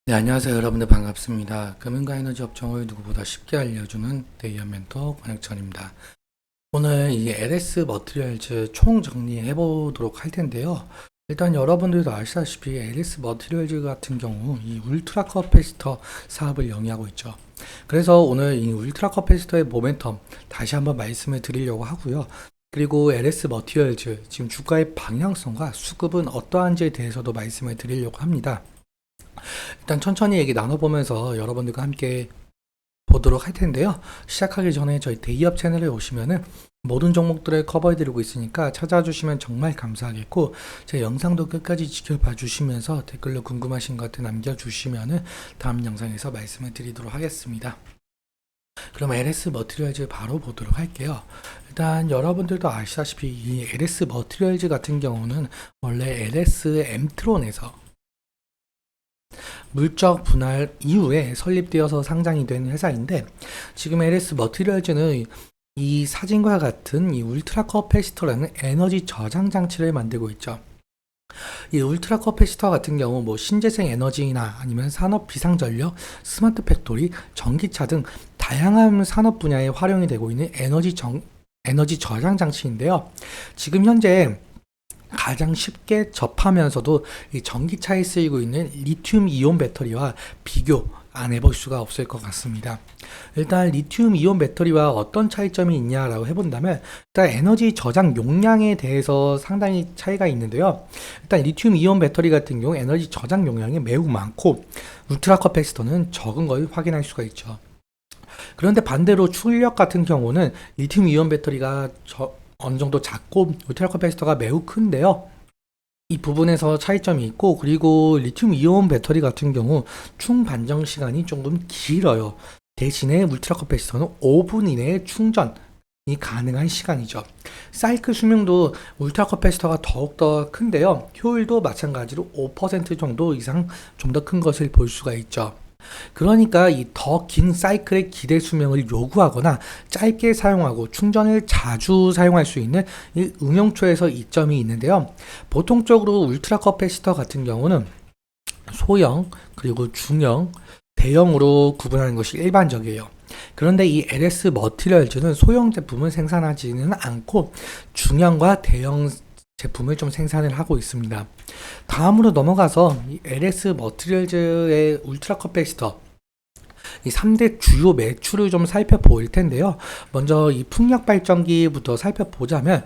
네, 안녕하세요. 여러분들 반갑습니다. 금융과 에너지 업종을 누구보다 쉽게 알려주는 데이어 멘토 권혁천입니다. 오늘 이 LS 머티리얼즈 총 정리해 보도록 할 텐데요. 일단 여러분들도 아시다시피 LS 머티리얼즈 같은 경우 이 울트라 커패시터 사업을 영위하고 있죠. 그래서 오늘 이 울트라 커패시터의 모멘텀 다시 한번 말씀을 드리려고 하고요. 그리고 LS 머티리얼즈 지금 주가의 방향성과 수급은 어떠한지에 대해서도 말씀을 드리려고 합니다. 일단 천천히 얘기 나눠보면서 여러분들과 함께 보도록 할 텐데요. 시작하기 전에 저희 데이업 채널에 오시면은 모든 종목들을 커버해드리고 있으니까 찾아주시면 정말 감사하겠고, 제 영상도 끝까지 지켜봐 주시면서 댓글로 궁금하신 것들 남겨주시면은 다음 영상에서 말씀을 드리도록 하겠습니다. 그럼 LS 머티리얼즈 바로 보도록 할게요. 일단 여러분들도 아시다시피 이 LS 머티리얼즈 같은 경우는 원래 LS 엠트론에서 물적 분할 이후에 설립되어서 상장이 된 회사인데, 지금 LS 머티리얼즈는 이 사진과 같은 이 울트라 커패시터라는 에너지 저장 장치를 만들고 있죠. 이 울트라 커패시터 같은 경우 뭐 신재생 에너지나 아니면 산업 비상전력, 스마트 팩토리, 전기차 등 다양한 산업 분야에 활용이 되고 있는 에너지 저장 장치인데요. 지금 현재 가장 쉽게 접하면서도 이 전기차에 쓰이고 있는 리튬 이온 배터리와 비교 안 해볼 수가 없을 것 같습니다. 일단 리튬 이온 배터리와 어떤 차이점이 있냐라고 해본다면, 일단 에너지 저장 용량에 대해서 상당히 차이가 있는데요. 일단 리튬 이온 배터리 같은 경우 에너지 저장 용량이 매우 많고 울트라 커패시터는 적은 걸 확인할 수가 있죠. 그런데 반대로 출력 같은 경우는 리튬 이온 배터리가 어느 정도 작고 울트라 커패시터가 매우 큰데요. 이 부분에서 차이점이 있고, 그리고 리튬 이온 배터리 같은 경우 충반정 시간이 조금 길어요. 대신에 울트라 커패시터는 5분 이내에 충전이 가능한 시간이죠. 사이클 수명도 울트라 커패시터가 더욱더 큰데요. 효율도 마찬가지로 5% 정도 이상 좀 더 큰 것을 볼 수가 있죠. 그러니까 이 더 긴 사이클의 기대 수명을 요구하거나 짧게 사용하고 충전을 자주 사용할 수 있는 이 응용초에서 이점이 있는데요. 보통적으로 울트라 커패시터 같은 경우는 소형, 그리고 중형, 대형으로 구분하는 것이 일반적이에요. 그런데 이 LS 머티리얼즈는 소형 제품을 생산하지는 않고 중형과 대형 제품을 좀 생산을 하고 있습니다. 다음으로 넘어가서 이 LS 머티리얼즈의 울트라 커패시터 이 3대 주요 매출을 좀 살펴볼 텐데요. 먼저 이 풍력 발전기부터 살펴보자면,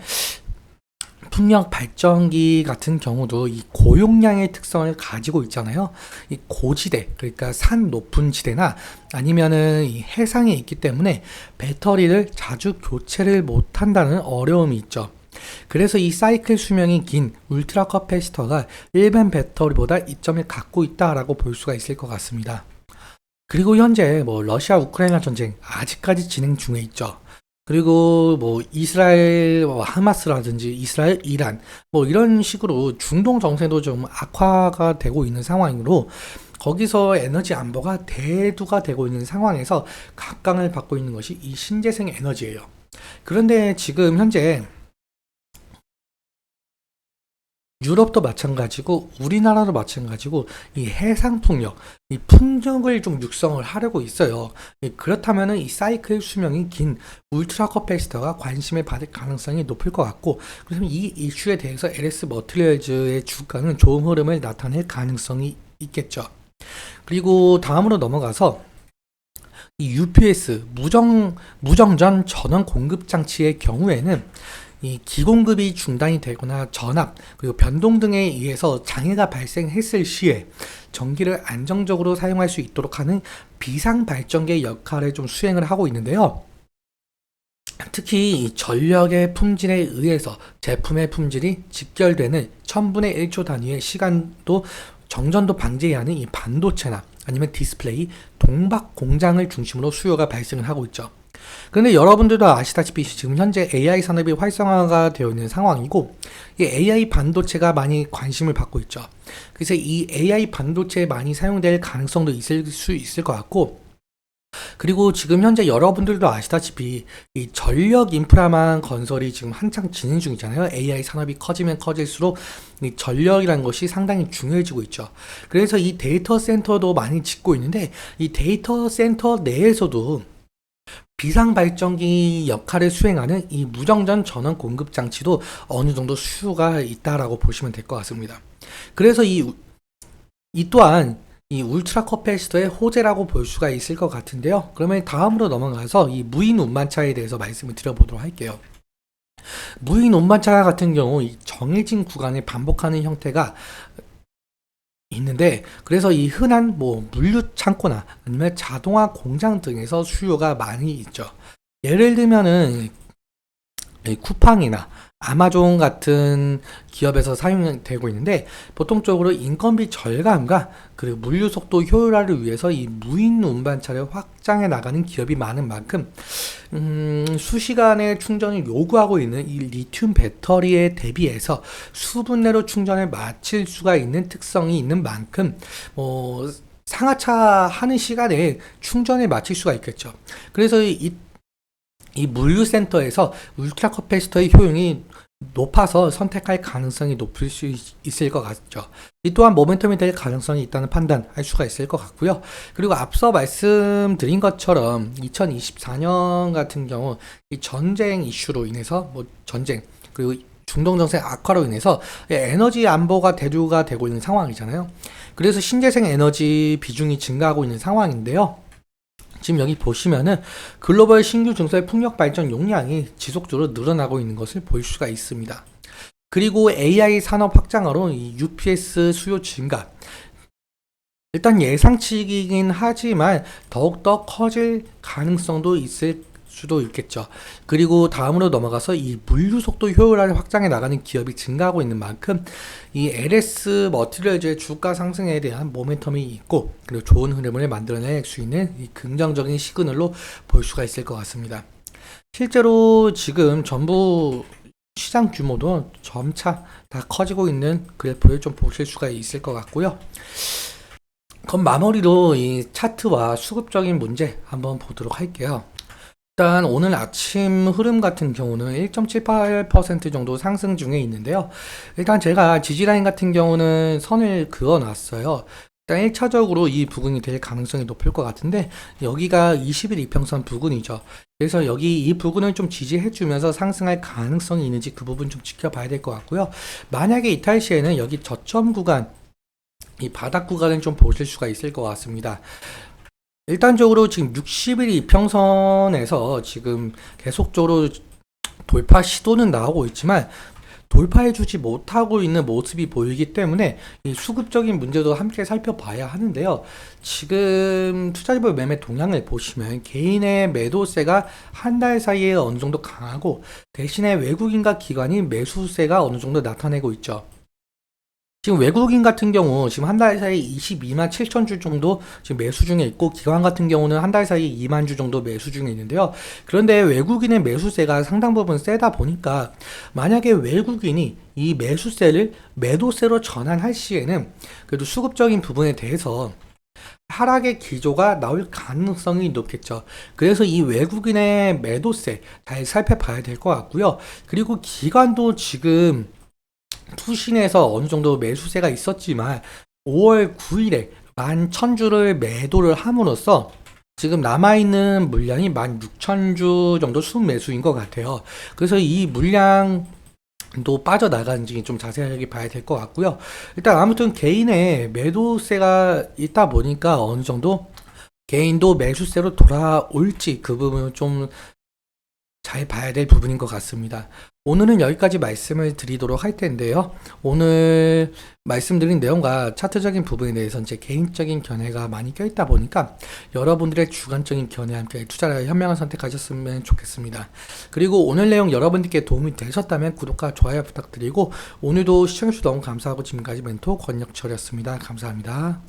풍력 발전기 같은 경우도 이 고용량의 특성을 가지고 있잖아요. 이 고지대, 그러니까 산 높은 지대나 아니면은 이 해상에 있기 때문에 배터리를 자주 교체를 못한다는 어려움이 있죠. 그래서 이 사이클 수명이 긴 울트라 커패시터가 일반 배터리보다 이점을 갖고 있다라고 볼 수가 있을 것 같습니다. 그리고 현재 뭐 러시아 우크라이나 전쟁 아직까지 진행 중에 있죠. 그리고 뭐 이스라엘 하마스라든지 이스라엘 이란 뭐 이런 식으로 중동 정세도 좀 악화가 되고 있는 상황이므로, 거기서 에너지 안보가 대두가 되고 있는 상황에서 각광을 받고 있는 것이 이 신재생 에너지예요. 그런데 지금 현재 유럽도 마찬가지고 우리나라도 마찬가지고 이 해상 풍력, 이 풍력을 좀 육성을 하려고 있어요. 그렇다면은 이 사이클 수명이 긴 울트라 커패시터가 관심을 받을 가능성이 높을 것 같고, 그래서 이 이슈에 대해서 LS 머티리얼즈의 주가는 좋은 흐름을 나타낼 가능성이 있겠죠. 그리고 다음으로 넘어가서 이 UPS 무정전 전원 공급 장치의 경우에는 이 기공급이 중단이 되거나 전압 그리고 변동 등에 의해서 장애가 발생했을 시에 전기를 안정적으로 사용할 수 있도록 하는 비상 발전기의 역할을 좀 수행을 하고 있는데요. 특히 이 전력의 품질에 의해서 제품의 품질이 직결되는 1000분의 1초 단위의 시간도 정전도 방지해야 하는 이 반도체나 아니면 디스플레이, 동박 공장을 중심으로 수요가 발생을 하고 있죠. 그런데 여러분들도 아시다시피 지금 현재 AI 산업이 활성화가 되어 있는 상황이고, 이 AI 반도체가 많이 관심을 받고 있죠. 그래서 이 AI 반도체에 많이 사용될 가능성도 있을 수 있을 것 같고, 그리고 지금 현재 여러분들도 아시다시피 이 전력 인프라망 건설이 지금 한창 진행 중이잖아요. AI 산업이 커지면 커질수록 이 전력이라는 것이 상당히 중요해지고 있죠. 그래서 이 데이터 센터도 많이 짓고 있는데 이 데이터 센터 내에서도 비상 발전기 역할을 수행하는 이 무정전 전원 공급 장치도 어느 정도 수요가 있다라고 보시면 될 것 같습니다. 그래서 이 또한 이 울트라 커패시터의 호재라고 볼 수가 있을 것 같은데요. 그러면 다음으로 넘어가서 이 무인 운반차에 대해서 말씀을 드려보도록 할게요. 무인 운반차 같은 경우 이 정해진 구간을 반복하는 형태가 있는데, 그래서 이 흔한 뭐 물류 창고나 아니면 자동화 공장 등에서 수요가 많이 있죠. 예를 들면은 이 쿠팡이나 아마존 같은 기업에서 사용되고 있는데, 보통적으로 인건비 절감과 그리고 물류 속도 효율화를 위해서 이 무인 운반차를 확장해 나가는 기업이 많은 만큼 수시간의 충전을 요구하고 있는 이 리튬 배터리에 대비해서 수분 내로 충전을 마칠 수가 있는 특성이 있는 만큼 상하차 하는 시간에 충전을 마칠 수가 있겠죠. 그래서 이 물류센터에서 울트라 커패시터의 효용이 높아서 선택할 가능성이 높을 수 있을 것 같죠. 이 또한 모멘텀이 될 가능성이 있다는 판단할 수가 있을 것 같고요. 그리고 앞서 말씀드린 것처럼 2024년 같은 경우 이 전쟁 이슈로 인해서 전쟁 그리고 중동 정세 악화로 인해서 에너지 안보가 대두가 되고 있는 상황이잖아요. 그래서 신재생 에너지 비중이 증가하고 있는 상황인데요. 지금 여기 보시면은 글로벌 신규 증서의 풍력 발전 용량이 지속적으로 늘어나고 있는 것을 볼 수가 있습니다. 그리고 AI 산업 확장으로 이 UPS 수요 증가. 일단 예상치이긴 하지만 더욱더 커질 가능성도 있을 수도 있겠죠. 그리고 다음으로 넘어가서 이 물류 속도 효율화를 확장해 나가는 기업이 증가하고 있는 만큼 이 LS 머티리얼즈의 주가 상승에 대한 모멘텀이 있고, 그리고 좋은 흐름을 만들어낼 수 있는 이 긍정적인 시그널로 볼 수가 있을 것 같습니다. 실제로 지금 전부 시장 규모도 점차 다 커지고 있는 그래프를 좀 보실 수가 있을 것 같고요. 그럼 마무리로 이 차트와 수급적인 문제 한번 보도록 할게요. 일단 오늘 아침 흐름 같은 경우는 1.78% 정도 상승 중에 있는데요. 일단 제가 지지라인 같은 경우는 선을 그어 놨어요. 일단 1차적으로 이 부근이 될 가능성이 높을 것 같은데, 여기가 20일 이평선 부근이죠. 그래서 여기 이 부근을 좀 지지해 주면서 상승할 가능성이 있는지 그 부분 좀 지켜봐야 될 것 같고요. 만약에 이탈 시에는 여기 저점 구간, 이 바닥 구간을 좀 보실 수가 있을 것 같습니다. 일단적으로 지금 60일 이평선에서 지금 계속적으로 돌파 시도는 나오고 있지만 돌파해주지 못하고 있는 모습이 보이기 때문에 이 수급적인 문제도 함께 살펴봐야 하는데요. 지금 투자자별 매매 동향을 보시면 개인의 매도세가 한 달 사이에 어느 정도 강하고, 대신에 외국인과 기관이 매수세가 어느 정도 나타내고 있죠. 지금 외국인 같은 경우 지금 한 달 사이 22만 7천 주 정도 지금 매수 중에 있고, 기관 같은 경우는 한 달 사이 2만 주 정도 매수 중에 있는데요. 그런데 외국인의 매수세가 상당 부분 세다 보니까 만약에 외국인이 이 매수세를 매도세로 전환할 시에는 그래도 수급적인 부분에 대해서 하락의 기조가 나올 가능성이 높겠죠. 그래서 이 외국인의 매도세 잘 살펴봐야 될 것 같고요. 그리고 기관도 지금 투신에서 어느 정도 매수세가 있었지만 5월 9일에 11,000주를 매도를 함으로써 지금 남아있는 물량이 16,000주 정도 순매수인 것 같아요. 그래서 이 물량도 빠져나가는지 좀 자세하게 봐야 될 것 같고요. 일단 아무튼 개인의 매도세가 있다 보니까 어느 정도 개인도 매수세로 돌아올지 그 부분을 좀 잘 봐야 될 부분인 것 같습니다. 오늘은 여기까지 말씀을 드리도록 할 텐데요. 오늘 말씀드린 내용과 차트적인 부분에 대해서는 제 개인적인 견해가 많이 껴있다 보니까 여러분들의 주관적인 견해와 함께 투자를 현명한 선택하셨으면 좋겠습니다. 그리고 오늘 내용 여러분들께 도움이 되셨다면 구독과 좋아요 부탁드리고, 오늘도 시청해주셔서 너무 감사하고 지금까지 멘토 권혁철이었습니다. 감사합니다.